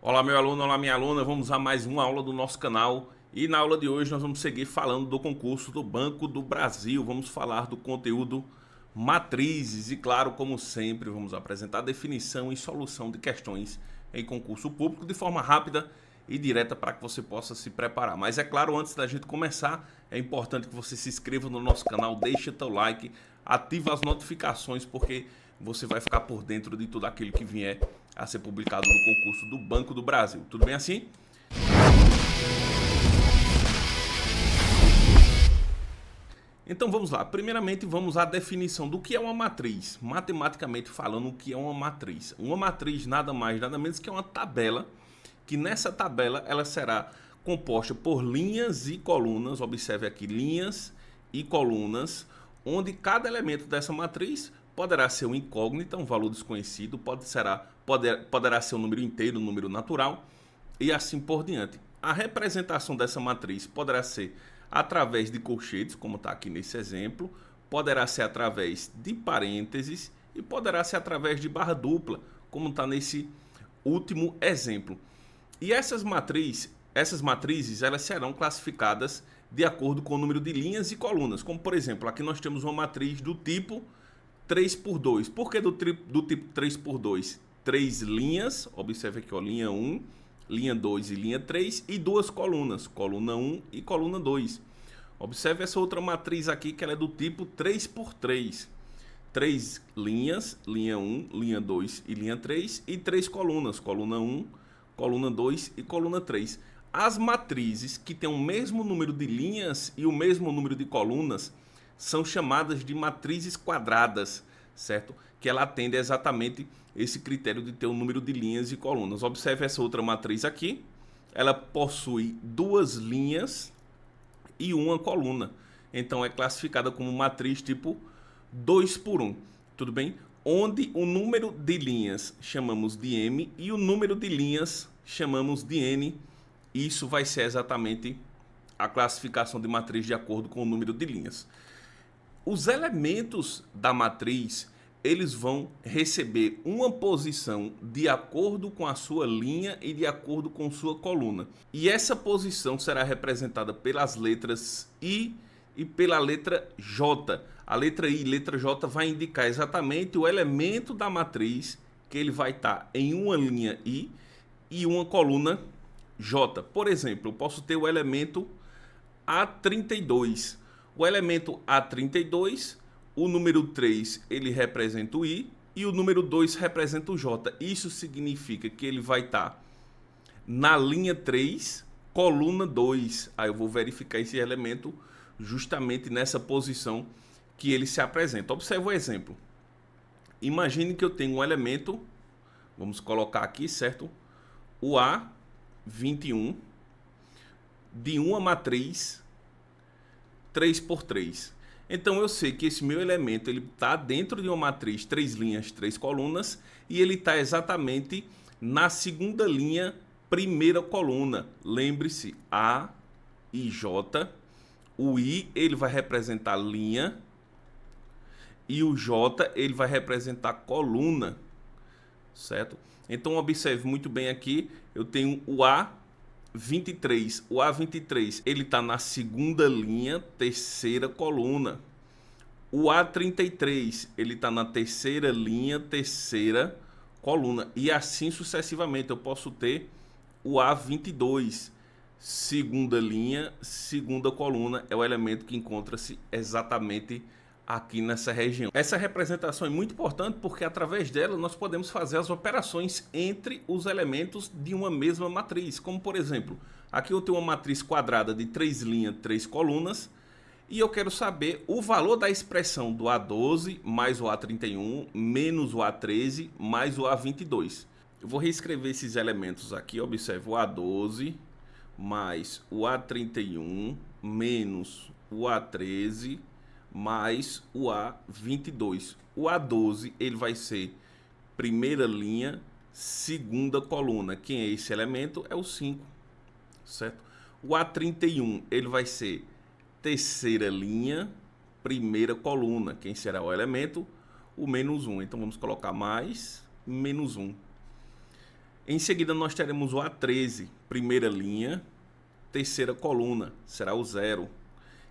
Olá meu aluno, olá minha aluna, vamos a mais uma aula do nosso canal e na aula de hoje nós vamos seguir falando do concurso do Banco do Brasil, vamos falar do conteúdo matrizes e claro, como sempre, vamos apresentar definição e solução de questões em concurso público de forma rápida e direta para que você possa se preparar. Mas é claro, antes da gente começar, é importante que você se inscreva no nosso canal, deixe teu like, ative as notificações porque você vai ficar por dentro de tudo aquilo que vier a ser publicado no concurso do Banco do Brasil. Tudo bem assim? Então vamos lá. Primeiramente vamos à definição do que é uma matriz. Matematicamente falando, o que é uma matriz? Uma matriz nada mais, nada menos que uma tabela, que nessa tabela ela será composta por linhas e colunas. Observe aqui, linhas e colunas, onde cada elemento dessa matriz poderá ser uma incógnita, um valor desconhecido, poderá ser um número inteiro, um número natural e assim por diante. A representação dessa matriz poderá ser através de colchetes, como está aqui nesse exemplo, poderá ser através de parênteses e poderá ser através de barra dupla, como está nesse último exemplo. E essas matrizes elas serão classificadas de acordo com o número de linhas e colunas, como por exemplo, aqui nós temos uma matriz do tipo 3x2. Por que do tipo 3x2? 3 linhas, observe aqui, ó, linha 1, linha 2 e linha 3, e duas colunas, coluna 1 e coluna 2. Observe essa outra matriz aqui, que ela é do tipo 3x3. 3 linhas, linha 1, linha 2 e linha 3, e 3 colunas, coluna 1, coluna 2 e coluna 3. As matrizes que têm o mesmo número de linhas e o mesmo número de colunas são chamadas de matrizes quadradas, certo? Que ela atende exatamente esse critério de ter um número de linhas e colunas. Observe essa outra matriz aqui. Ela possui duas linhas e uma coluna. Então é classificada como matriz tipo 2 por 1. Tudo bem? Onde o número de linhas chamamos de M e o número de linhas chamamos de N. Isso vai ser exatamente a classificação de matriz de acordo com o número de linhas. Os elementos da matriz, eles vão receber uma posição de acordo com a sua linha e de acordo com sua coluna. E essa posição será representada pelas letras I e pela letra J. A letra I e letra J vai indicar exatamente o elemento da matriz, que ele vai estar em uma linha I e uma coluna J. Por exemplo, eu posso ter o elemento A32. O elemento A32, o número 3 ele representa o I e o número 2 representa o J. Isso significa que ele vai estar na linha 3, coluna 2. Aí eu vou verificar esse elemento justamente nessa posição que ele se apresenta. Observe o exemplo. Imagine que eu tenho um elemento, vamos colocar aqui, certo? O A21 de uma matriz 3x3. Então eu sei que esse meu elemento ele está dentro de uma matriz 3 linhas, 3 colunas e ele está exatamente na segunda linha, primeira coluna. Lembre-se, A e J. O I ele vai representar linha e o J ele vai representar coluna, certo? Então observe muito bem aqui, eu tenho o A23. O A23 ele está na segunda linha, terceira coluna. O A33 ele está na terceira linha, terceira coluna. E assim sucessivamente. Eu posso ter o A22, segunda linha, segunda coluna. É o elemento que encontra-se exatamente aqui nessa região. Essa representação é muito importante porque através dela nós podemos fazer as operações entre os elementos de uma mesma matriz, como por exemplo, aqui eu tenho uma matriz quadrada de 3 linhas, 3 colunas, e eu quero saber o valor da expressão do A12 mais o A31 menos o A13 mais o A22. Eu vou reescrever esses elementos aqui, observe o A12 mais o A31 menos o A13 mais o A22. O A12 ele vai ser primeira linha, segunda coluna. Quem é esse elemento? É o 5, certo? O A31 ele vai ser terceira linha, primeira coluna. Quem será o elemento? O menos 1. Então vamos colocar mais menos 1. Em seguida, nós teremos o A13, primeira linha, terceira coluna, será o 0.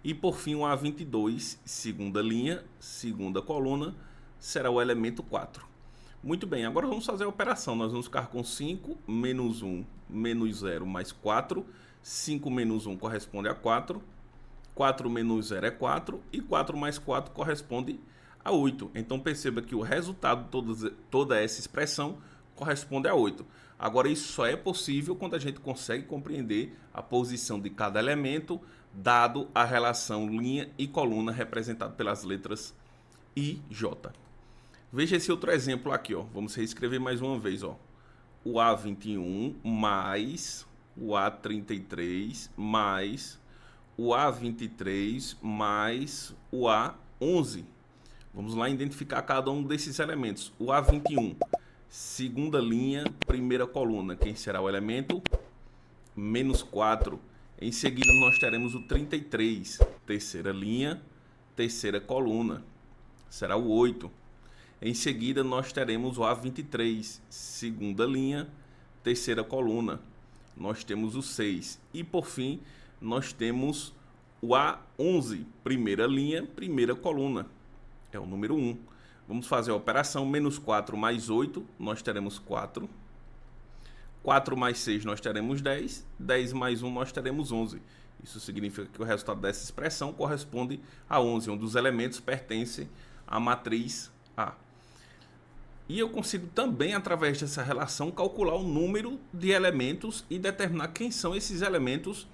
E por fim, o A22, segunda linha, segunda coluna, será o elemento 4. Muito bem, agora vamos fazer a operação. Nós vamos ficar com 5 menos 1 menos 0 mais 4. 5 menos 1 corresponde a 4. 4 menos 0 é 4. E 4 mais 4 corresponde a 8. Então perceba que o resultado de toda essa expressão corresponde a 8. Agora, isso só é possível quando a gente consegue compreender a posição de cada elemento, dado a relação linha e coluna representada pelas letras I, J. Veja esse outro exemplo aqui, ó. Vamos reescrever mais uma vez, ó. O A21 mais o A33 mais o A23 mais o A11. Vamos lá identificar cada um desses elementos. O A21, segunda linha, primeira coluna. Quem será o elemento? Menos 4. Em seguida, nós teremos o 33, terceira linha, terceira coluna. Será o 8. Em seguida, nós teremos o A23, segunda linha, terceira coluna. Nós temos o 6. E, por fim, nós temos o A11, primeira linha, primeira coluna. É o número 1. Vamos fazer a operação. Menos 4 mais 8, nós teremos 4. 4 mais 6, nós teremos 10. 10 mais 1, nós teremos 11. Isso significa que o resultado dessa expressão corresponde a 11, onde os elementos pertencem à matriz A. E eu consigo também, através dessa relação, calcular o número de elementos e determinar quem são esses elementos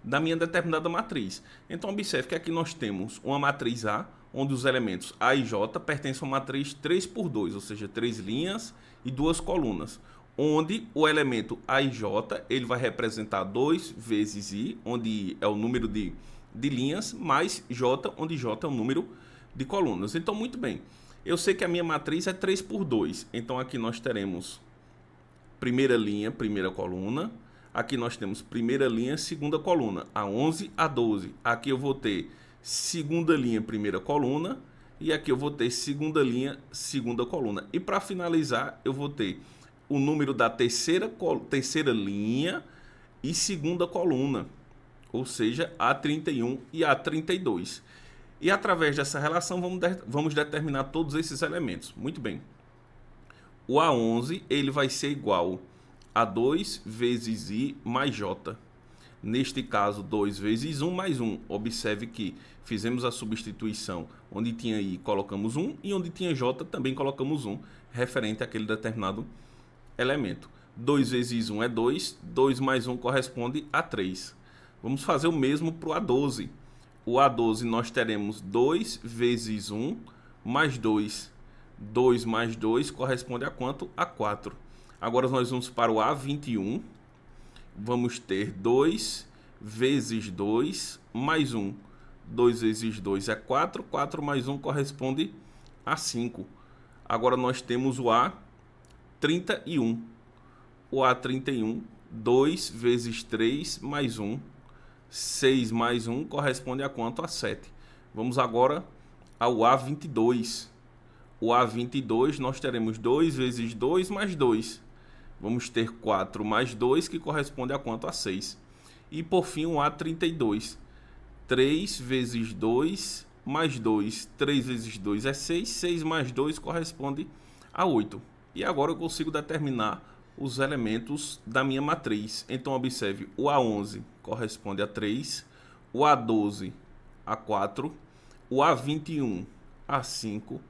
da minha determinada matriz. Então, observe que aqui nós temos uma matriz A, onde os elementos A e J pertencem a uma matriz 3 por 2, ou seja, 3 linhas e 2 colunas, onde o elemento A e J ele vai representar 2 vezes I, onde I é o número de linhas, mais J, onde J é o número de colunas. Então, muito bem. Eu sei que a minha matriz é 3 por 2. Então, aqui nós teremos primeira linha, primeira coluna. Aqui nós temos primeira linha, segunda coluna, A11 a 12. Aqui eu vou ter segunda linha, primeira coluna. E aqui eu vou ter segunda linha, segunda coluna. E para finalizar, eu vou ter o número da terceira linha e segunda coluna. Ou seja, A31 e A32. E através dessa relação vamos determinar todos esses elementos. Muito bem. O A11 ele vai ser igual a 2 vezes I mais J. Neste caso, 2 vezes 1 mais 1. Observe que fizemos a substituição. Onde tinha I, colocamos 1. E onde tinha J, também colocamos 1. Referente àquele determinado elemento. 2 vezes 1 é 2. 2 mais 1 corresponde a 3. Vamos fazer o mesmo para o A12. O A12 nós teremos 2 vezes 1 mais 2. 2 mais 2 corresponde a quanto? A 4. Agora nós vamos para o A21. Vamos ter 2 vezes 2 mais 1. 2 vezes 2 é 4. 4 mais 1 corresponde a 5. Agora nós temos o A31. O A31, 2 vezes 3 mais 1. 6 mais 1 corresponde a quanto? A 7. Vamos agora ao A22. O A22 nós teremos 2 vezes 2 mais 2. Vamos ter 4 mais 2, que corresponde a quanto? A 6. E por fim o A32. 3 vezes 2 mais 2. 3 vezes 2 é 6. 6 mais 2 corresponde a 8. E agora eu consigo determinar os elementos da minha matriz. Então, observe, o A11 corresponde a 3, o A12 a 4, o A21 a 5,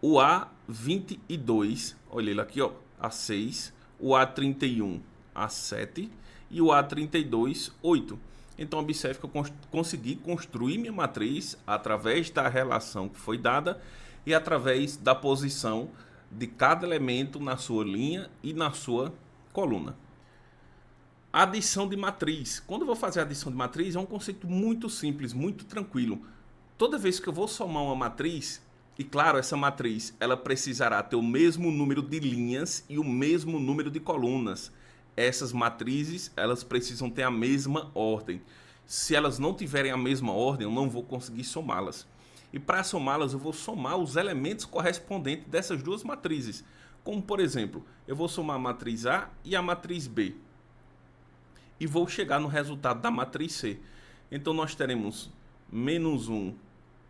o A22, olha ele aqui, ó, a 6, o A31 a 7 e o A32, 8. Então, observe que eu consegui construir minha matriz através da relação que foi dada e através da posição de cada elemento na sua linha e na sua coluna. Adição de matriz. Quando eu vou fazer a adição de matriz, é um conceito muito simples, muito tranquilo. Toda vez que eu vou somar uma matriz, e claro, essa matriz ela precisará ter o mesmo número de linhas e o mesmo número de colunas. Essas matrizes elas precisam ter a mesma ordem. Se elas não tiverem a mesma ordem, eu não vou conseguir somá-las. E para somá-las, eu vou somar os elementos correspondentes dessas duas matrizes. Como, por exemplo, eu vou somar a matriz A e a matriz B. E vou chegar no resultado da matriz C. Então, nós teremos menos 1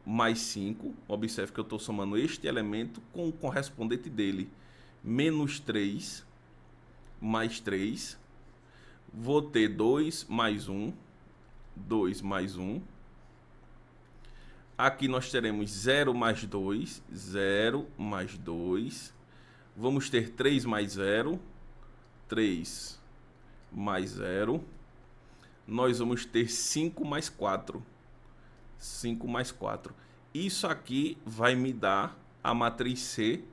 mais 5. Observe que eu estou somando este elemento com o correspondente dele. Menos 3 mais 3. Vou ter 2 mais 1. 2 mais 1. Aqui nós teremos 0 mais 2. 0 mais 2. Vamos ter 3 mais 0. 3 mais 0. Nós vamos ter 5 mais 4. 5 mais 4. Isso aqui vai me dar a matriz C.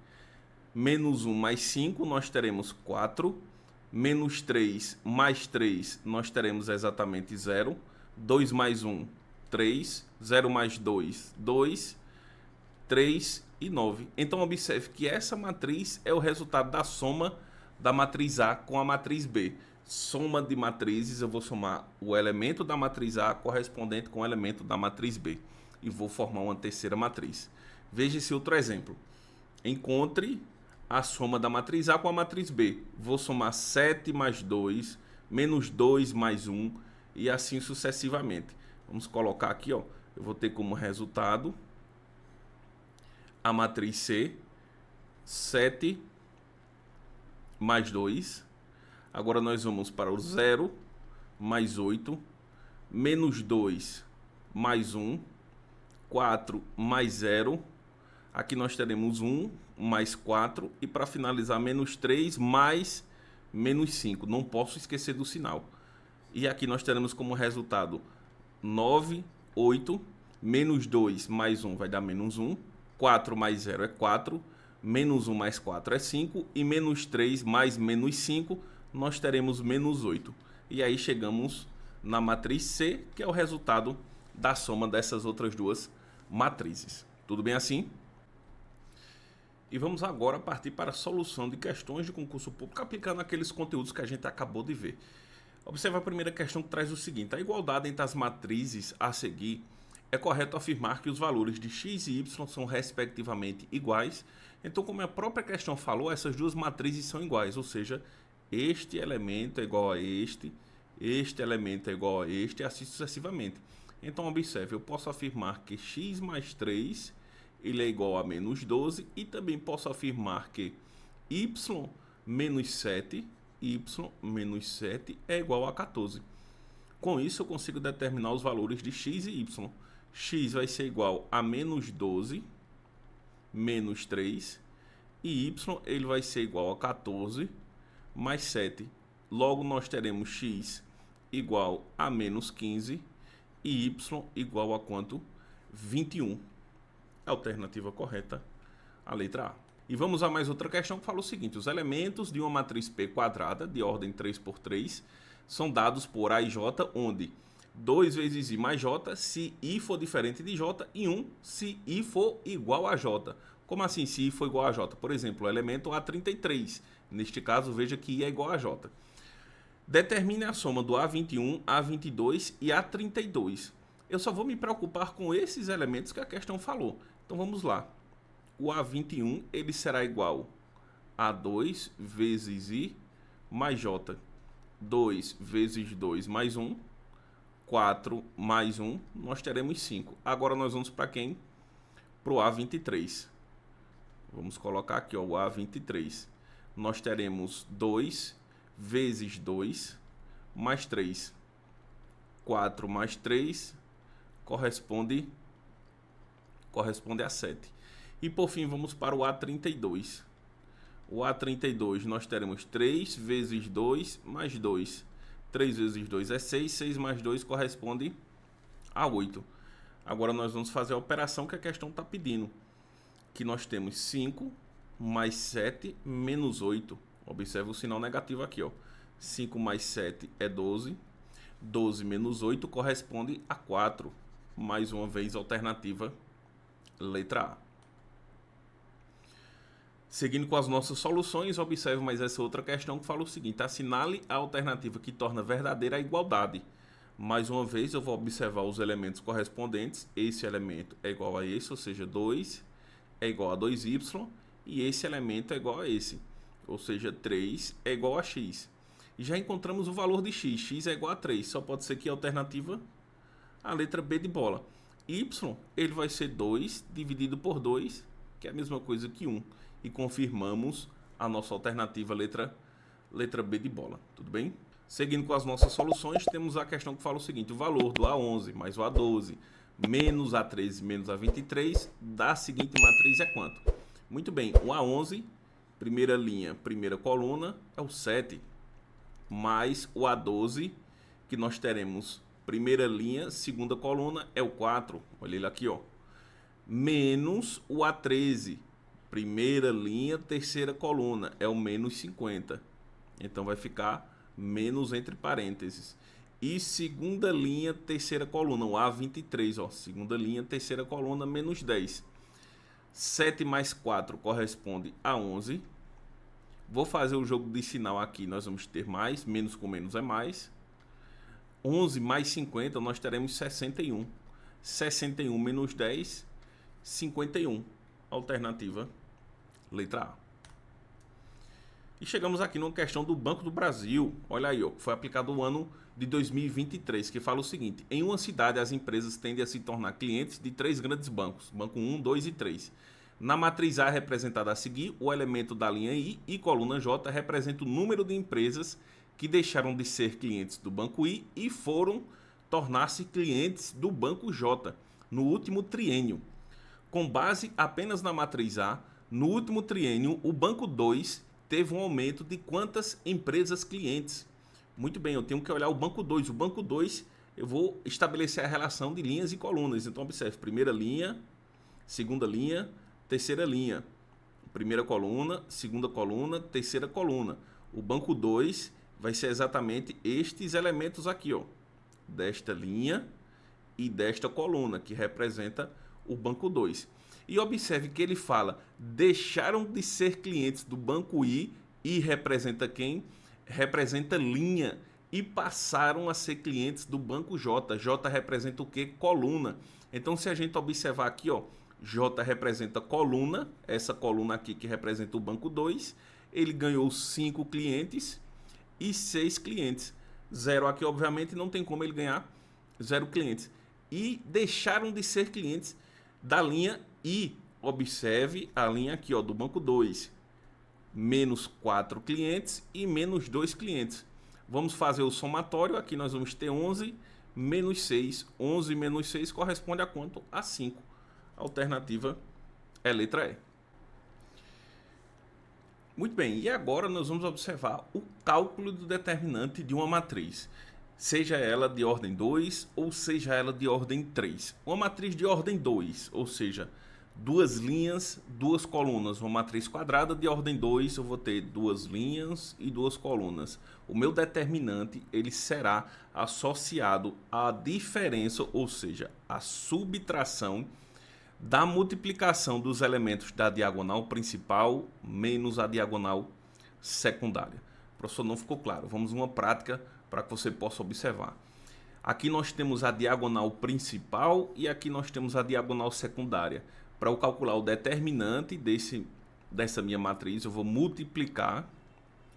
Menos 1 mais 5, nós teremos 4. Menos 3 mais 3, nós teremos exatamente 0. 2 mais 1, 3. 0 mais 2, 2. 3 e 9. Então, observe que essa matriz é o resultado da soma da matriz A com a matriz B. Soma de matrizes, eu vou somar o elemento da matriz A correspondente com o elemento da matriz B. E vou formar uma terceira matriz. Veja esse outro exemplo. Encontre a soma da matriz A com a matriz B. Vou somar 7 mais 2, menos 2 mais 1, e assim sucessivamente. Vamos colocar aqui, ó. Eu vou ter como resultado a matriz C, 7 mais 2. Agora nós vamos para o 0 mais 8, menos 2 mais 1, 4 mais 0. Aqui nós teremos 1 mais 4 e para finalizar menos 3 mais menos 5. Não posso esquecer do sinal. E aqui nós teremos como resultado 9, 8, menos 2 mais 1 vai dar menos 1. 4 mais 0 é 4. Menos 1 mais 4 é 5. E menos 3 mais menos 5 nós teremos menos 8. E aí chegamos na matriz C, que é o resultado da soma dessas outras duas matrizes. Tudo bem assim? E vamos agora partir para a solução de questões de concurso público aplicando aqueles conteúdos que a gente acabou de ver. Observe a primeira questão que traz o seguinte: a igualdade entre as matrizes a seguir, é correto afirmar que os valores de x e y são respectivamente iguais. Então, como a própria questão falou, essas duas matrizes são iguais, ou seja, este elemento é igual a este elemento é igual a este, e assim sucessivamente. Então, observe, eu posso afirmar que x mais 3 ele é igual a menos 12, e também posso afirmar que y menos 7 é igual a 14. Com isso, eu consigo determinar os valores de x e y. X vai ser igual a menos 12, menos 3, e y ele vai ser igual a 14, mais 7. Logo, nós teremos x igual a menos 15 e y igual a quanto? 21. Alternativa correta, a letra A. E vamos a mais outra questão que fala o seguinte: os elementos de uma matriz P quadrada de ordem 3×3 são dados por A e J, onde 2 vezes I mais J se I for diferente de J e 1 se I for igual a J. Como assim se I for igual a J? Por exemplo, o elemento A33. Neste caso, veja que I é igual a J. Determine a soma do A21, A22 e A32. Eu só vou me preocupar com esses elementos que a questão falou. Então vamos lá. O A21 ele será igual a 2 vezes I mais J. 2 vezes 2 mais 1. 4 mais 1, nós teremos 5. Agora nós vamos para quem? Para o A23. Vamos colocar aqui, ó, o A23. Nós teremos 2 vezes 2 mais 3. 4 mais 3 corresponde a 7. E por fim, vamos para o A32. O A32 nós teremos 3 vezes 2 mais 2. 3 vezes 2 é 6, 6 mais 2 corresponde a 8. Agora nós vamos fazer a operação que a questão está pedindo, que nós temos 5 mais 7 menos 8. Observe o sinal negativo aqui, ó. 5 mais 7 é 12. 12 menos 8 corresponde a 4. Mais uma vez, alternativa letra A. Seguindo com as nossas soluções, observe mais essa outra questão que fala o seguinte: assinale a alternativa que torna verdadeira a igualdade. Mais uma vez, eu vou observar os elementos correspondentes. Esse elemento é igual a esse, ou seja, 2 é igual a 2y, e esse elemento é igual a esse, ou seja, 3 é igual a x. E já encontramos o valor de x, x é igual a 3, só pode ser que a alternativa, a letra B de bola. Y, ele vai ser 2 dividido por 2, que é a mesma coisa que 1, e confirmamos a nossa alternativa, letra B de bola, tudo bem? Seguindo com as nossas soluções, temos a questão que fala o seguinte: o valor do A11 mais o A12 menos A13 menos A23 da seguinte matriz é quanto? Muito bem, o A11, primeira linha, primeira coluna, é o 7, mais o A12, que nós teremos primeira linha, segunda coluna, é o 4, olha ele aqui, ó, menos o A13, primeira linha, terceira coluna, é o menos 50, então vai ficar menos entre parênteses. E segunda linha, terceira coluna, o A23, ó, segunda linha, terceira coluna, menos 10. 7 mais 4 corresponde a 11. Vou fazer o jogo de sinal aqui, nós vamos ter mais, menos com menos é mais. 11 mais 50, nós teremos 61. 61 menos 10, 51. Alternativa, letra A. E chegamos aqui numa questão do Banco do Brasil. Olha aí, ó, que foi aplicado no ano de 2023, que fala o seguinte: em uma cidade, as empresas tendem a se tornar clientes de 3 grandes bancos, banco 1, 2 e 3. Na matriz A representada a seguir, o elemento da linha I e coluna J representa o número de empresas que deixaram de ser clientes do banco I e foram tornar-se clientes do banco J no último triênio. Com base apenas na matriz A, no último triênio, o banco 2 teve um aumento de quantas empresas clientes? Muito bem, eu tenho que olhar o banco 2. O banco 2, eu vou estabelecer a relação de linhas e colunas. Então, observe, primeira linha, segunda linha, terceira linha. Primeira coluna, segunda coluna, terceira coluna. O banco 2 vai ser exatamente estes elementos aqui, ó, desta linha e desta coluna, que representa o banco 2. E observe que ele fala, deixaram de ser clientes do banco I e representa quem? Representa linha, e passaram a ser clientes do banco J. J representa o que? Coluna. Então, se a gente observar aqui, ó, J representa coluna, essa coluna aqui que representa o banco 2, ele ganhou 5 clientes e 6 clientes. 0 aqui, obviamente, não tem como ele ganhar 0 clientes. E deixaram de ser clientes da linha I. Observe a linha aqui, ó, do banco 2. Menos 4 clientes e menos 2 clientes. Vamos fazer o somatório. Aqui nós vamos ter 11 menos 6. 11 menos 6 corresponde a quanto? A 5. A alternativa é letra E. Muito bem, e agora nós vamos observar o cálculo do determinante de uma matriz, seja ela de ordem 2 ou seja ela de ordem 3. Uma matriz de ordem 2, ou seja, duas linhas, duas colunas. Uma matriz quadrada de ordem 2, eu vou ter duas linhas e duas colunas. O meu determinante, ele será associado à diferença, ou seja, à subtração da multiplicação dos elementos da diagonal principal menos a diagonal secundária. Professor, não ficou claro. Vamos a uma prática para que você possa observar. Aqui nós temos a diagonal principal e aqui nós temos a diagonal secundária. Para eu calcular o determinante dessa minha matriz, eu vou multiplicar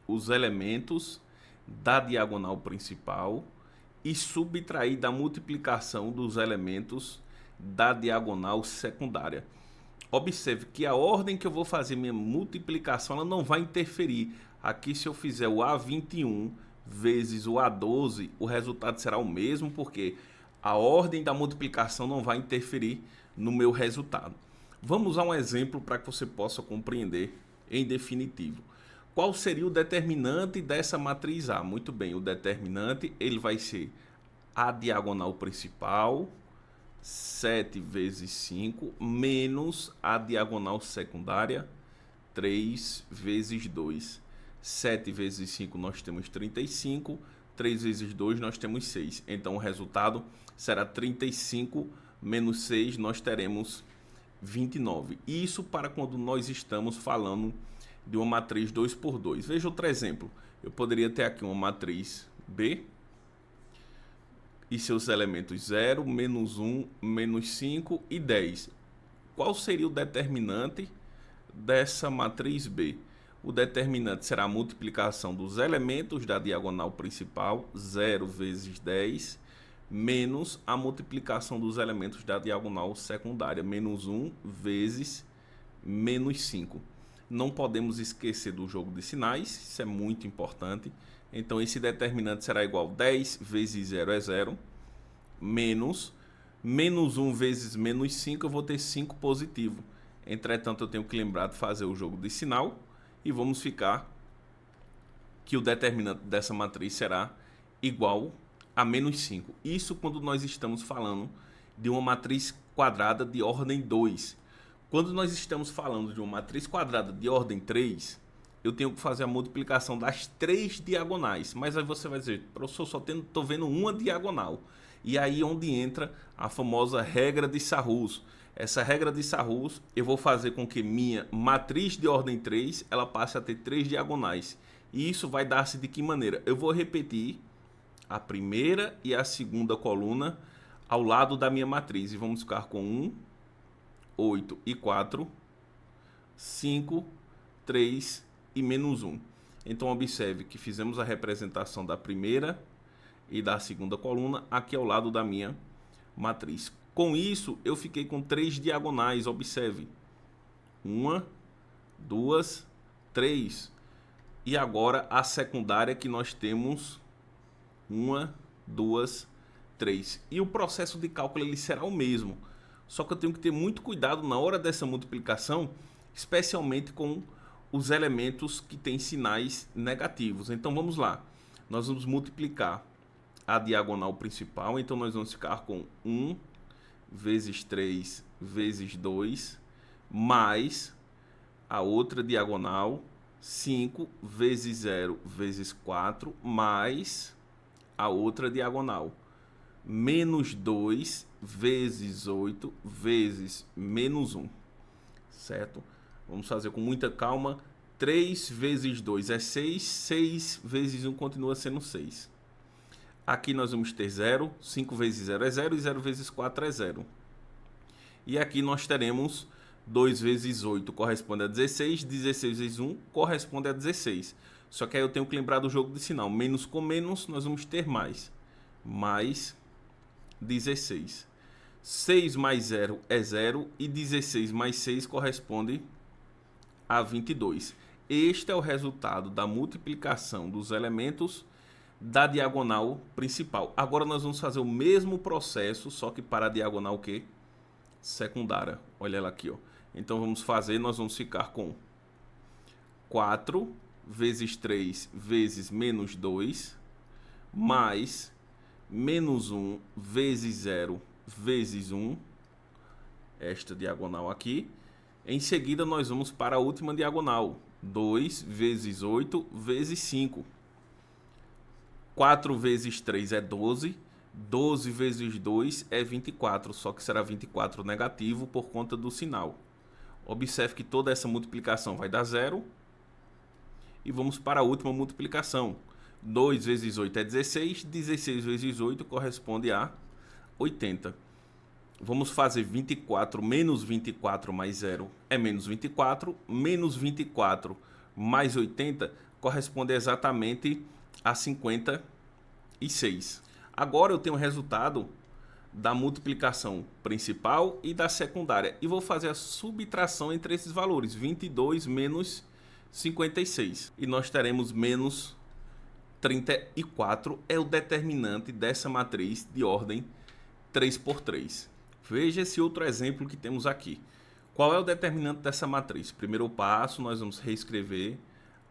os elementos da diagonal principal e subtrair da multiplicação dos elementos da diagonal secundária. Observe que a ordem que eu vou fazer minha multiplicação, ela não vai interferir. Aqui, se eu fizer o A21 vezes o A12, o resultado será o mesmo, porque a ordem da multiplicação não vai interferir no meu resultado. Vamos a um exemplo para que você possa compreender em definitivo. Qual seria o determinante dessa matriz A? Muito bem, o determinante ele vai ser a diagonal principal, 7 vezes 5, menos a diagonal secundária, 3 vezes 2. 7 vezes 5 nós temos 35, 3 vezes 2 nós temos 6. Então o resultado será 35 menos 6, nós teremos 29. Isso para quando nós estamos falando de uma matriz 2 por 2. Veja outro exemplo. Eu poderia ter aqui uma matriz B e seus elementos 0, menos 1, menos 5 e 10. Qual seria o determinante dessa matriz B. O determinante será a multiplicação dos elementos da diagonal principal, 0 vezes 10, menos a multiplicação dos elementos da diagonal secundária, menos 1 vezes menos 5. Não podemos esquecer do jogo de sinais, isso é muito importante. Então, esse determinante será igual a 10 vezes 0 é 0, menos 1 vezes menos 5, eu vou ter 5 positivo. Entretanto, eu tenho que lembrar de fazer o jogo de sinal e vamos ficar que o determinante dessa matriz será igual a menos 5. Isso quando nós estamos falando de uma matriz quadrada de ordem 2. Quando nós estamos falando de uma matriz quadrada de ordem 3, eu tenho que fazer a multiplicação das 3 diagonais. Mas aí você vai dizer, professor, só estou vendo uma diagonal. E aí onde entra a famosa regra de Sarrus. Essa regra de Sarrus, eu vou fazer com que minha matriz de ordem 3, ela passe a ter 3 diagonais. E isso vai dar-se de que maneira? Eu vou repetir a primeira e a segunda coluna ao lado da minha matriz. E vamos ficar com 1, 8 e 4, 5, 3 e menos 1. Então, observe que fizemos a representação da primeira e da segunda coluna aqui ao lado da minha matriz. Com isso, eu fiquei com 3 diagonais, observe. 1, 2, 3. E agora a secundária que nós temos 1, 2, 3. E o processo de cálculo ele será o mesmo. Só que eu tenho que ter muito cuidado na hora dessa multiplicação, especialmente com os elementos que têm sinais negativos. Então vamos lá. Nós vamos multiplicar a diagonal principal. Então nós vamos ficar com 1 vezes 3 vezes 2, mais a outra diagonal, 5 vezes 0 vezes 4, mais a outra diagonal, menos 2 vezes 8 vezes menos 1, certo? Vamos fazer com muita calma. 3 vezes 2 é 6, 6 vezes 1 continua sendo 6. Aqui nós vamos ter 0, 5 vezes 0 é 0 e 0 vezes 4 é 0. E aqui nós teremos 2 vezes 8 corresponde a 16, 16 vezes 1 corresponde a 16. Só que aí eu tenho que lembrar do jogo de sinal. Menos com menos nós vamos ter mais. Mais 16. 6 mais 0 é 0 e 16 mais 6 corresponde a 22. Este é o resultado da multiplicação dos elementos da diagonal principal. Agora nós vamos fazer o mesmo processo, só que para a diagonal que secundária. Olha ela aqui, ó. Então vamos fazer, nós vamos ficar com 4 vezes 3 vezes menos 2, mais menos 1 vezes 0 vezes 1, esta diagonal aqui. Em seguida nós vamos para a última diagonal, 2 vezes 8 vezes 5. 4 vezes 3 é 12, 12 vezes 2 é 24, só que será 24 negativo por conta do sinal. Observe que toda essa multiplicação vai dar 0. E vamos para a última multiplicação. 2 vezes 8 é 16, 16 vezes 8 corresponde a 80. Vamos fazer 24 menos 24 mais 0 é menos 24, menos 24 mais 80 corresponde exatamente a 56. Agora eu tenho o resultado da multiplicação principal e da secundária. E vou fazer a subtração entre esses valores. 22 menos 56. E nós teremos menos 34. É o determinante dessa matriz de ordem 3×3. Veja esse outro exemplo que temos aqui. Qual é o determinante dessa matriz? Primeiro passo, nós vamos reescrever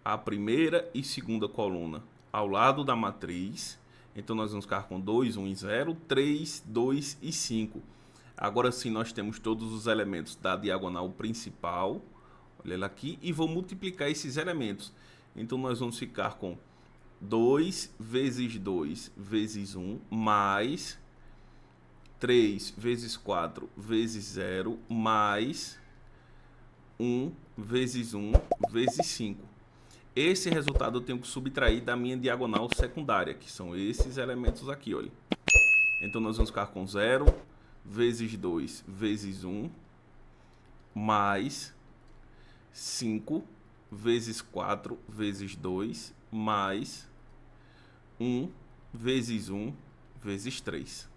a primeira e segunda coluna ao lado da matriz. Então nós vamos ficar com 2, 1 e 0, 3, 2 e 5. Agora sim nós temos todos os elementos da diagonal principal. Olha ela aqui. E vou multiplicar esses elementos. Então nós vamos ficar com 2 vezes 2 vezes 1 mais 3 vezes 4 vezes 0 mais 1 vezes 1 vezes 5. Esse resultado eu tenho que subtrair da minha diagonal secundária, que são esses elementos aqui, olha. Então nós vamos ficar com 0 vezes 2 vezes 1 mais 5 vezes 4 vezes 2 mais 1 vezes 1 vezes 3.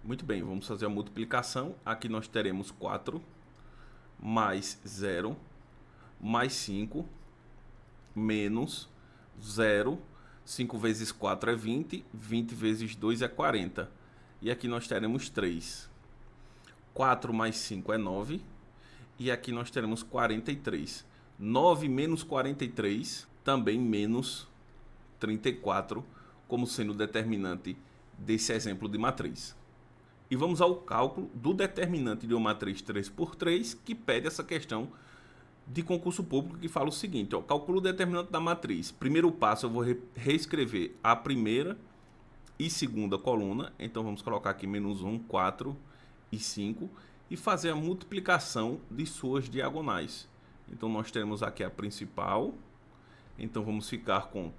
Muito bem, vamos fazer a multiplicação. Aqui nós teremos 4 mais 0 mais 5 menos 0. 5 vezes 4 é 20, 20 vezes 2 é 40. E aqui nós teremos 3. 4 mais 5 é 9. E aqui nós teremos 43. 9 menos 43, também menos 34, como sendo o determinante desse exemplo de matriz. E vamos ao cálculo do determinante de uma matriz 3 por 3, que pede essa questão de concurso público, que fala o seguinte, ó, calcula o determinante da matriz. Primeiro passo, eu vou reescrever a primeira e segunda coluna. Então, vamos colocar aqui menos 1, 4 e 5 e fazer a multiplicação de suas diagonais. Então, nós temos aqui a principal. Então, vamos ficar com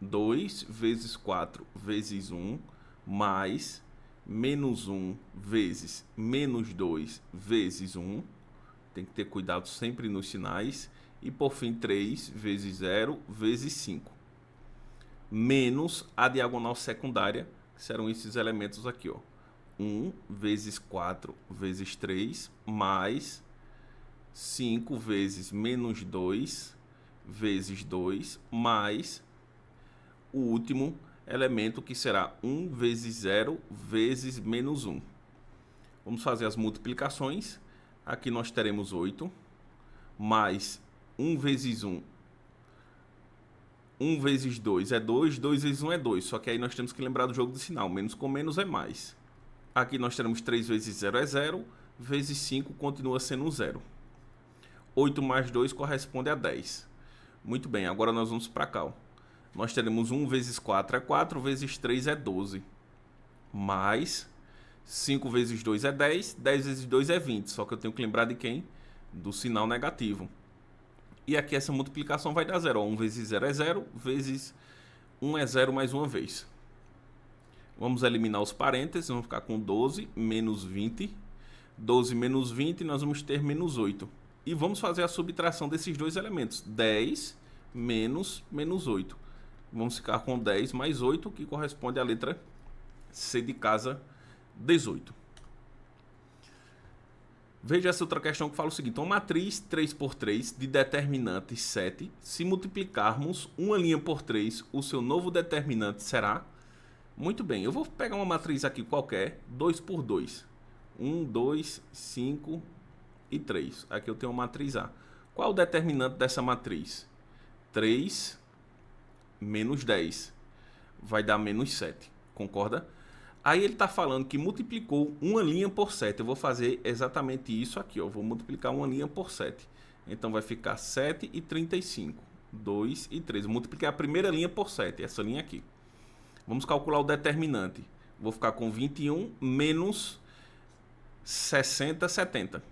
2 vezes 4 vezes 1 mais menos 1 vezes menos 2 vezes 1. Tem que ter cuidado sempre nos sinais. E, por fim, 3 vezes 0 vezes 5. Menos a diagonal secundária, que serão esses elementos aqui, ó. 1 vezes 4 vezes 3, mais 5 vezes menos 2 vezes 2, mais o último elemento, que será 1 vezes 0 vezes menos 1. Vamos fazer as multiplicações. Aqui nós teremos 8, mais 1 vezes 1. 1 vezes 2 é 2, 2 vezes 1 é 2. Só que aí nós temos que lembrar do jogo de sinal. Menos com menos é mais. Aqui nós teremos 3 vezes 0 é 0, vezes 5 continua sendo 0. 8 mais 2 corresponde a 10. Muito bem, agora nós vamos para cá, ó. Nós teremos 1 vezes 4 é 4, vezes 3 é 12. Mais 5 vezes 2 é 10, 10 vezes 2 é 20. Só que eu tenho que lembrar de quem? Do sinal negativo. E aqui essa multiplicação vai dar 0. 1 vezes 0 é 0, vezes 1 é 0 mais uma vez. Vamos eliminar os parênteses, vamos ficar com 12 menos 20. 12 menos 20, nós vamos ter menos 8. E vamos fazer a subtração desses dois elementos. 10 menos 8. Vamos ficar com 10 mais 8, que corresponde à letra C de casa, 18. Veja essa outra questão que fala o seguinte. Uma matriz 3 por 3 de determinante 7. Se multiplicarmos uma linha por 3, o seu novo determinante será... Muito bem, eu vou pegar uma matriz aqui qualquer, 2 por 2. 1, 2, 5 e 3. Aqui eu tenho uma matriz A. Qual é o determinante dessa matriz? 3 menos 10. Vai dar menos 7. Concorda? Aí ele está falando que multiplicou uma linha por 7. Eu vou fazer exatamente isso aqui, ó. Vou multiplicar uma linha por 7. Então vai ficar 7 e 35. 2 e 3. Eu multipliquei a primeira linha por 7. Essa linha aqui. Vamos calcular o determinante. Vou ficar com 21 menos 60, 70.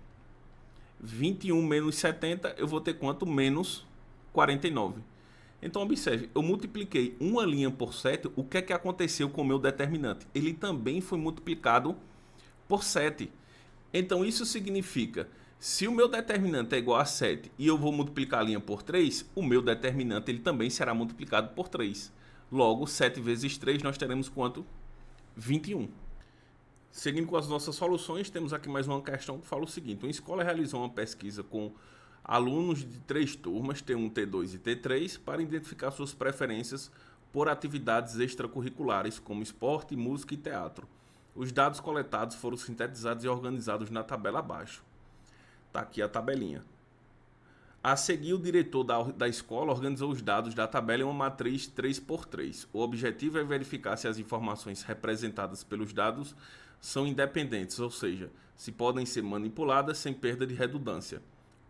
21 menos 70, eu vou ter quanto? Menos 49. Então, observe, eu multipliquei uma linha por 7, o que é que aconteceu com o meu determinante? Ele também foi multiplicado por 7. Então, isso significa, se o meu determinante é igual a 7 e eu vou multiplicar a linha por 3, o meu determinante ele também será multiplicado por 3. Logo, 7 vezes 3, nós teremos quanto? 21. Seguindo com as nossas soluções, temos aqui mais uma questão que fala o seguinte. Uma escola realizou uma pesquisa com alunos de 3 turmas, T1, T2 e T3, para identificar suas preferências por atividades extracurriculares, como esporte, música e teatro. Os dados coletados foram sintetizados e organizados na tabela abaixo. Está aqui a tabelinha. A seguir, o diretor da escola organizou os dados da tabela em uma matriz 3 por 3. O objetivo é verificar se as informações representadas pelos dados são independentes, ou seja, se podem ser manipuladas sem perda de redundância,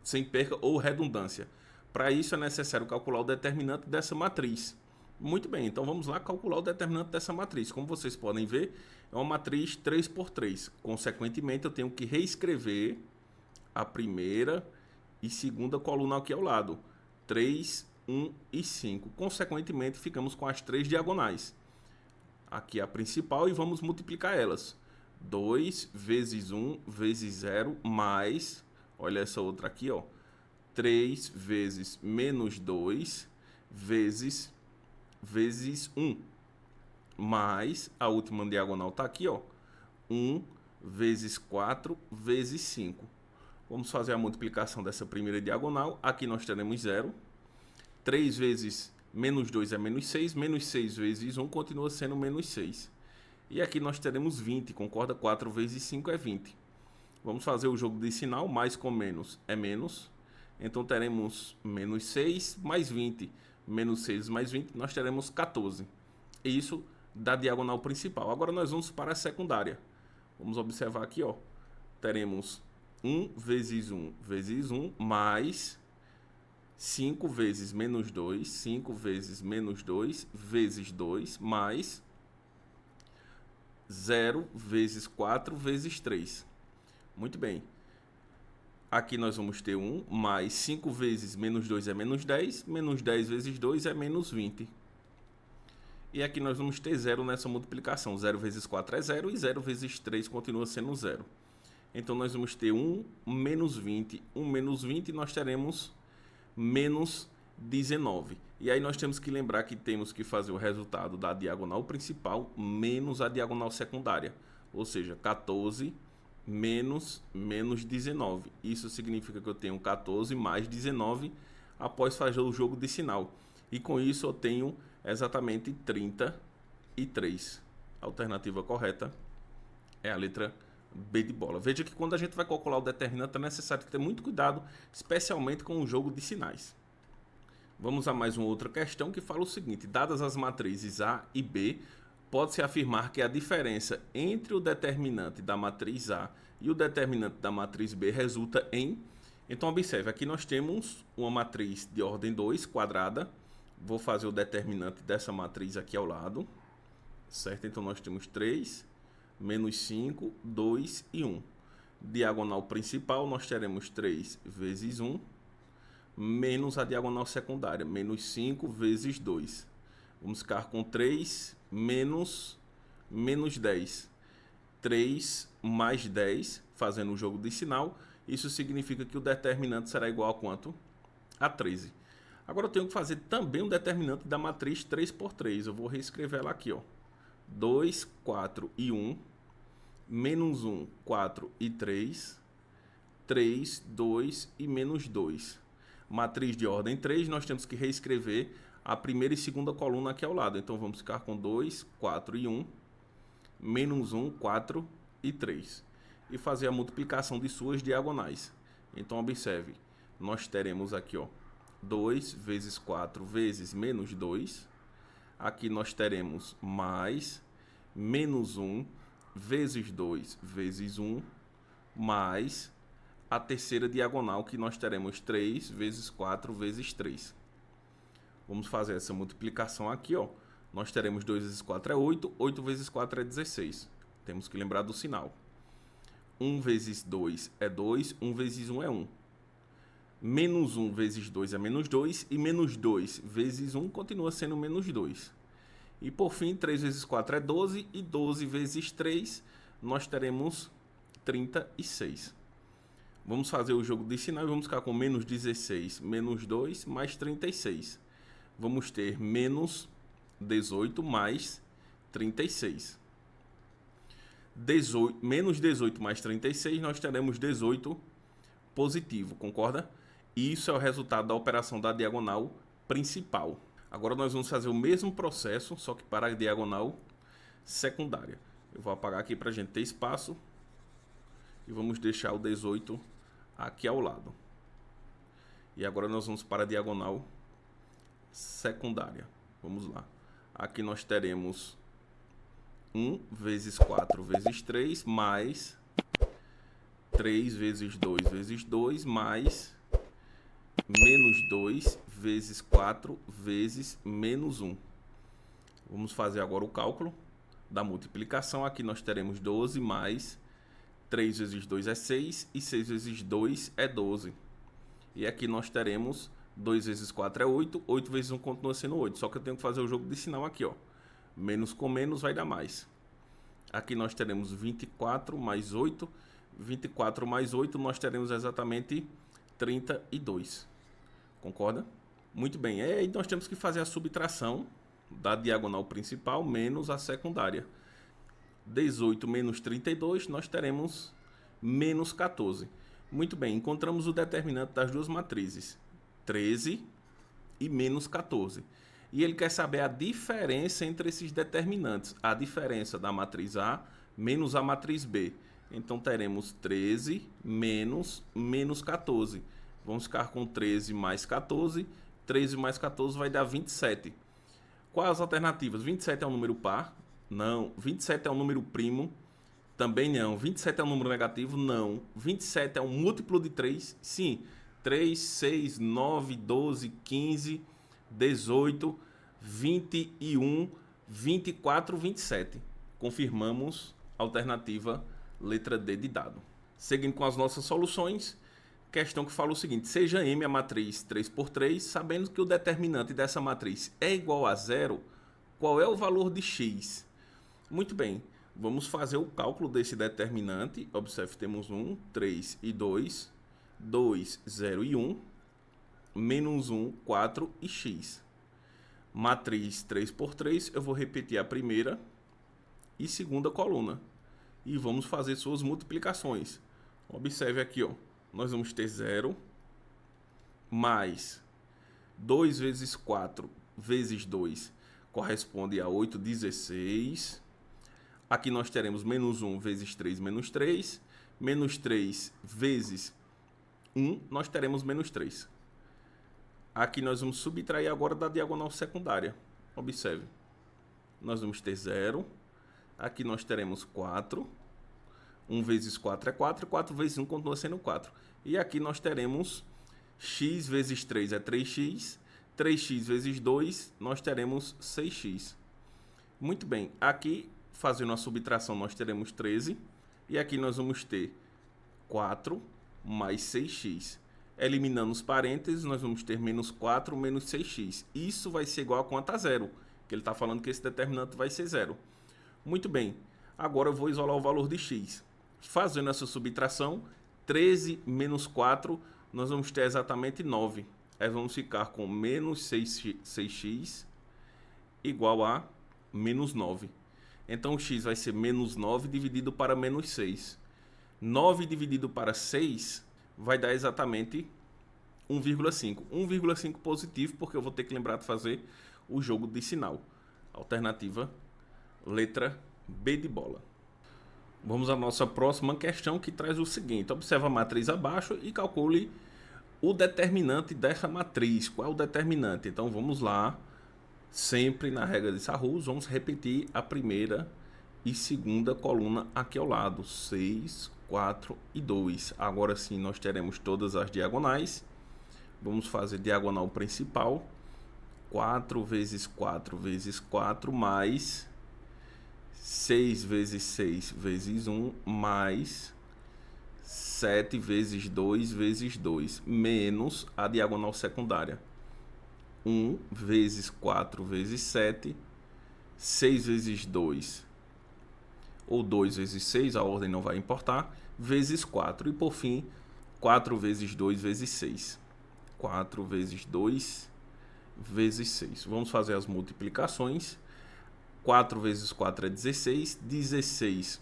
sem perda ou redundância. Para isso é necessário calcular o determinante dessa matriz. Muito bem, então vamos lá calcular o determinante dessa matriz. Como vocês podem ver, é uma matriz 3 por 3. Consequentemente, eu tenho que reescrever a primeira e segunda coluna aqui ao lado. 3, 1 e 5. Consequentemente, ficamos com as 3 diagonais. Aqui a principal e vamos multiplicar elas. 2 vezes 1 vezes 0 mais, olha essa outra aqui, ó, 3 vezes menos 2 vezes 1. Mais, a última diagonal está aqui, ó. 1 vezes 4 vezes 5. Vamos fazer a multiplicação dessa primeira diagonal. Aqui nós teremos 0. 3 vezes menos 2 é menos 6. Menos 6 vezes 1 continua sendo menos 6. E aqui nós teremos 20. Concorda? 4 vezes 5 é 20. Vamos fazer o jogo de sinal. Mais com menos é menos. Então teremos menos 6 mais 20. Menos 6 mais 20, nós teremos 14. Isso da diagonal principal. Agora nós vamos para a secundária. Vamos observar aqui, ó. Teremos 1 vezes 1 vezes 1 mais 5 vezes menos 2. 5 vezes menos 2 vezes 2 mais 0 vezes 4 vezes 3. Muito bem. Aqui nós vamos ter 1 mais 5 vezes menos 2 é menos 10. Menos 10 vezes 2 é menos 20. E aqui nós vamos ter 0 nessa multiplicação. 0 vezes 4 é 0 e 0 vezes 3 continua sendo 0. Então nós vamos ter 1 menos 20. 1 menos 20 nós teremos menos 19. E aí nós temos que lembrar que temos que fazer o resultado da diagonal principal menos a diagonal secundária. Ou seja, 14 menos 19. Isso significa que eu tenho 14 mais 19 após fazer o jogo de sinal. E com isso eu tenho exatamente 33. A alternativa correta é a letra B de bola. Veja que quando a gente vai calcular o determinante é necessário ter muito cuidado, especialmente com o jogo de sinais. Vamos a mais uma outra questão que fala o seguinte: dadas as matrizes A e B, pode-se afirmar que a diferença entre o determinante da matriz A e o determinante da matriz B resulta em... Então, observe, aqui nós temos uma matriz de ordem 2, quadrada. Vou fazer o determinante dessa matriz aqui ao lado, certo? Então, nós temos 3, menos 5, 2 e 1. Diagonal principal, nós teremos 3 vezes 1, menos a diagonal secundária, menos 5 vezes 2. Vamos ficar com 3 menos 10. 3 mais 10, fazendo o jogo de sinal. Isso significa que o determinante será igual a quanto? A 13. Agora eu tenho que fazer também um determinante da matriz 3 por 3. Eu vou reescrever ela aqui, ó. 2, 4 e 1. Menos 1, 4 e 3. 3, 2 e menos 2. Matriz de ordem 3, nós temos que reescrever a primeira e segunda coluna aqui ao lado. Então, vamos ficar com 2, 4 e 1, menos 1, 4 e 3. E fazer a multiplicação de suas diagonais. Então, observe, nós teremos aqui, ó, 2 vezes 4 vezes menos 2. Aqui nós teremos mais menos 1 vezes 2 vezes 1, mais a terceira diagonal, que nós teremos 3 vezes 4 vezes 3. Vamos fazer essa multiplicação aqui, ó. Nós teremos 2 vezes 4 é 8, 8 vezes 4 é 16. Temos que lembrar do sinal. 1 vezes 2 é 2, 1 vezes 1 é 1. Menos 1 vezes 2 é menos 2, e menos 2 vezes 1 continua sendo menos 2. E por fim, 3 vezes 4 é 12, e 12 vezes 3 nós teremos 36. Vamos fazer o jogo de sinal e vamos ficar com menos 16, menos 2, mais 36. Vamos ter menos 18 mais 36. Menos 18 mais 36, nós teremos 18 positivo, concorda? E isso é o resultado da operação da diagonal principal. Agora nós vamos fazer o mesmo processo, só que para a diagonal secundária. Eu vou apagar aqui para a gente ter espaço. E vamos deixar o 18 aqui ao lado. E agora nós vamos para a diagonal secundária. Vamos lá. Aqui nós teremos 1 vezes 4 vezes 3, mais 3 vezes 2 vezes 2, mais menos 2 vezes 4 vezes menos 1. Vamos fazer agora o cálculo da multiplicação. Aqui nós teremos 12 mais 3 vezes 2 é 6 e 6 vezes 2 é 12. E aqui nós teremos 2 vezes 4 é 8, 8 vezes 1 continua sendo 8. Só que eu tenho que fazer o jogo de sinal aqui, ó. Menos com menos vai dar mais. Aqui nós teremos 24 mais 8. 24 mais 8 nós teremos exatamente 32. Concorda? Muito bem. E aí nós temos que fazer a subtração da diagonal principal menos a secundária. 18 menos 32, nós teremos menos 14. Muito bem, encontramos o determinante das duas matrizes, 13 e menos 14. E ele quer saber a diferença entre esses determinantes, a diferença da matriz A menos a matriz B. Então teremos 13 menos 14. Vamos ficar com 13 mais 14. 13 mais 14 vai dar 27. Quais as alternativas? 27 é um número par? Não. 27 é um número primo? Também não. 27 é um número negativo? Não. 27 é um múltiplo de 3? Sim. 3, 6, 9, 12, 15, 18, 21, 24, 27. Confirmamos a alternativa letra D de dado. Seguindo com as nossas soluções, questão que fala o seguinte: seja M a matriz 3 por 3, sabendo que o determinante dessa matriz é igual a zero, qual é o valor de x? Muito bem, vamos fazer o cálculo desse determinante. Observe, temos 1, 3 e 2, 2, 0 e 1, menos 1, 4 e x. Matriz 3 por 3, eu vou repetir a primeira e segunda coluna. E vamos fazer suas multiplicações. Observe aqui, ó. Nós vamos ter 0 mais 2 vezes 4 vezes 2 corresponde a 8, 16. Aqui nós teremos menos 1 vezes 3, menos 3. Menos 3 vezes 1, nós teremos menos 3. Aqui nós vamos subtrair agora da diagonal secundária. Observe. Nós vamos ter 0. Aqui nós teremos 4. 1 vezes 4 é 4. 4 vezes 1 continua sendo 4. E aqui nós teremos x vezes 3 é 3x. 3x vezes 2, nós teremos 6x. Muito bem. Aqui, fazendo a subtração, nós teremos 13. E aqui nós vamos ter 4 mais 6x. Eliminando os parênteses, nós vamos ter menos 4 menos 6x. Isso vai ser igual a quanto a zero? Que ele está falando que esse determinante vai ser zero. Muito bem. Agora eu vou isolar o valor de x. Fazendo essa subtração, 13 menos 4, nós vamos ter exatamente 9. Aí vamos ficar com menos 6x igual a menos 9. Então, o x vai ser menos 9 dividido para menos 6. 9 dividido para 6 vai dar exatamente 1,5. 1,5 positivo, porque eu vou ter que lembrar de fazer o jogo de sinal. Alternativa, letra B de bola. Vamos à nossa próxima questão, que traz o seguinte. Observe a matriz abaixo e calcule o determinante dessa matriz. Qual é o determinante? Então, vamos lá. Sempre na regra de Sarrus, vamos repetir a primeira e segunda coluna aqui ao lado. 6, 4 e 2. Agora sim, nós teremos todas as diagonais. Vamos fazer diagonal principal. 4 vezes 4 vezes 4 mais 6 vezes 6 vezes 1 mais 7 vezes 2 vezes 2 menos a diagonal secundária. 1 vezes 4 vezes 7, 6 vezes 2, ou 2 vezes 6, a ordem não vai importar, vezes 4. E por fim, 4 vezes 2 vezes 6. 4 vezes 2 vezes 6. Vamos fazer as multiplicações. 4 vezes 4 é 16. 16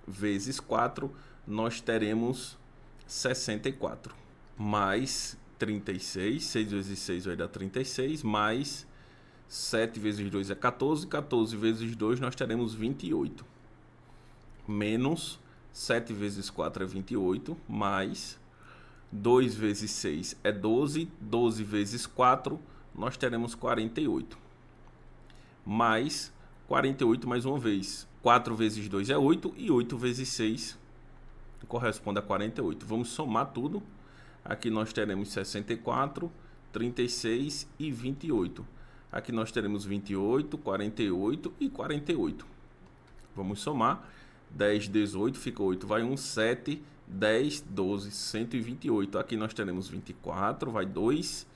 vezes 4, nós teremos 64. Mais 36. 6 vezes 6 vai dar 36. Mais 7 vezes 2 é 14. 14 vezes 2, nós teremos 28. Menos 7 vezes 4 é 28. Mais 2 vezes 6 é 12. 12 vezes 4, nós teremos 48. Mais 48 mais uma vez. 4 vezes 2 é 8. E 8 vezes 6 corresponde a 48. Vamos somar tudo. Aqui nós teremos 64, 36 e 28. Aqui nós teremos 28, 48 e 48. Vamos somar. 10, 18, fica 8, vai 1, 7, 10, 12, 128. Aqui nós teremos 24, vai 2,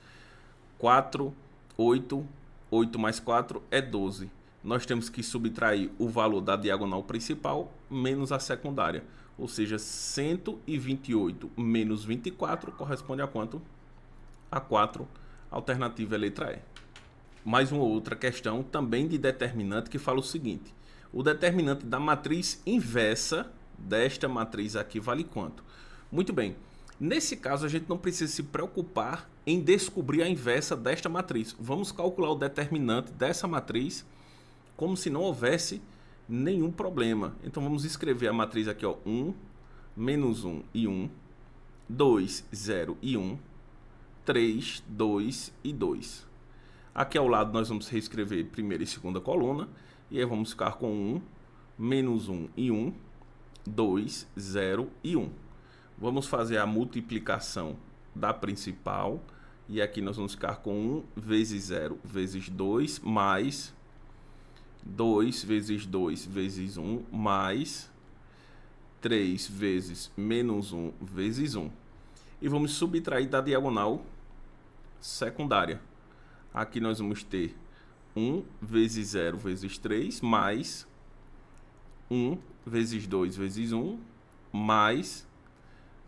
4, 8, 8 mais 4 é 12. Nós temos que subtrair o valor da diagonal principal menos a secundária. Ou seja, 128 menos 24 corresponde a quanto? A 4. A alternativa é a letra E. Mais uma outra questão também de determinante que fala o seguinte: o determinante da matriz inversa desta matriz aqui vale quanto? Muito bem, nesse caso a gente não precisa se preocupar em descobrir a inversa desta matriz. Vamos calcular o determinante dessa matriz como se não houvesse nenhum problema. Então vamos escrever a matriz aqui, ó, 1, menos 1 e 1, 2, 0 e 1, 3, 2 e 2. Aqui ao lado nós vamos reescrever primeira e segunda coluna, e aí vamos ficar com 1, menos 1 e 1, 2, 0 e 1. Vamos fazer a multiplicação da principal, e aqui nós vamos ficar com 1 vezes 0 vezes 2, mais 2 vezes 2 vezes 1, mais 3 vezes menos 1 vezes 1. E vamos subtrair da diagonal secundária. Aqui nós vamos ter 1 vezes 0 vezes 3, mais 1 vezes 2 vezes 1, mais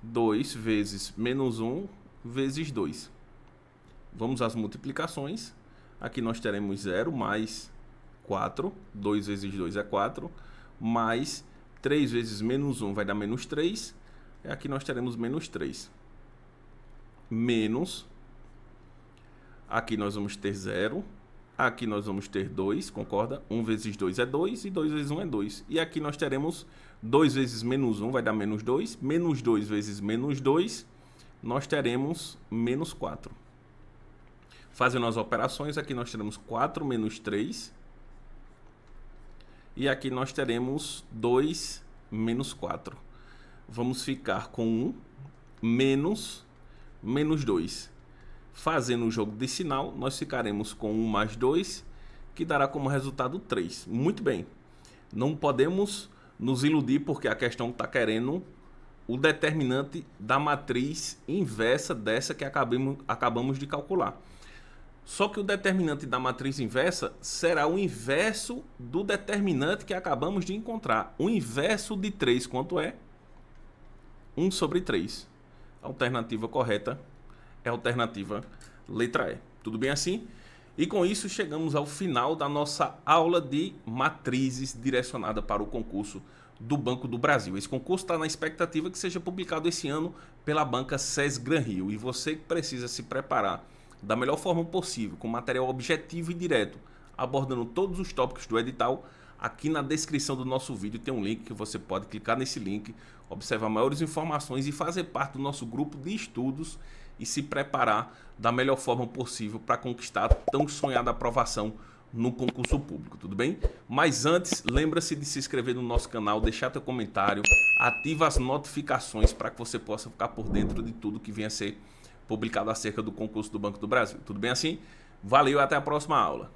2 vezes menos 1 vezes 2. Vamos às multiplicações. Aqui nós teremos 0 mais 4, 2 vezes 2 é 4, mais 3 vezes menos 1 vai dar menos 3, e aqui nós teremos menos 3. Menos, aqui nós vamos ter 0, aqui nós vamos ter 2, concorda? 1 vezes 2 é 2 e 2 vezes 1 é 2. E aqui nós teremos 2 vezes menos 1 vai dar menos 2, menos 2 vezes menos 2, nós teremos menos 4. Fazendo as operações, aqui nós teremos 4 menos 3, e aqui nós teremos 2 menos 4. Vamos ficar com 1 menos 2. Fazendo o jogo de sinal, nós ficaremos com 1 mais 2, que dará como resultado 3. Muito bem. Não podemos nos iludir porque a questão está querendo o determinante da matriz inversa dessa que acabamos de calcular. Só que o determinante da matriz inversa será o inverso do determinante que acabamos de encontrar. O inverso de 3, quanto é? 1 sobre 3. A alternativa correta é a alternativa letra E. Tudo bem assim? E com isso chegamos ao final da nossa aula de matrizes direcionada para o concurso do Banco do Brasil. Esse concurso está na expectativa que seja publicado esse ano pela banca SES Gran Rio. E você que precisa se preparar da melhor forma possível, com material objetivo e direto, abordando todos os tópicos do edital, aqui na descrição do nosso vídeo tem um link que você pode clicar nesse link, observar maiores informações e fazer parte do nosso grupo de estudos e se preparar da melhor forma possível para conquistar a tão sonhada aprovação no concurso público, tudo bem? Mas antes, lembra-se de se inscrever no nosso canal, deixar teu comentário, ativa as notificações para que você possa ficar por dentro de tudo que venha a ser publicado acerca do concurso do Banco do Brasil. Tudo bem assim? Valeu e até a próxima aula.